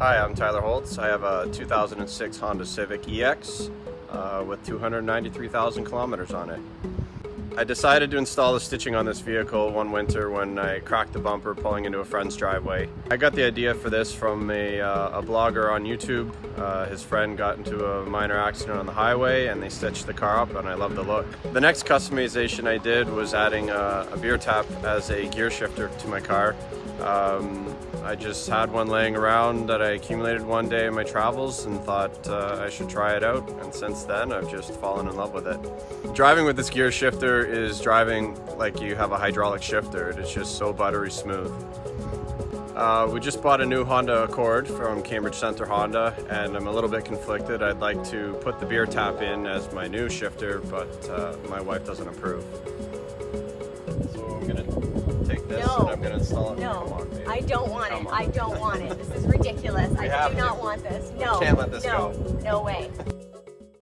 Hi, I'm Tyler Holtze. I have a 2006 Honda Civic EX with 293,000 kilometers on it. I decided to install the stitching on this vehicle one winter when I cracked the bumper pulling into a friend's driveway. I got the idea for this from a blogger on YouTube. His friend got into a minor accident on the highway and they stitched the car up, and I love the look. The next customization I did was adding a beer tap as a gear shifter to my car. I just had one laying around that I accumulated one day in my travels and thought I should try it out, and since then I've just fallen in love with it. Driving with this gear shifter is driving like you have a hydraulic shifter. It's just so buttery smooth. We just bought a new Honda Accord from Cambridge Center Honda, and I'm a little bit conflicted. I'd like to put the beer tap in as my new shifter, but my wife doesn't approve. So I'm gonna take this and I'm gonna install it. No, Come on, baby. I don't want it. I don't want it. This is ridiculous. I do not want this. No. Can't let this go. go. No way.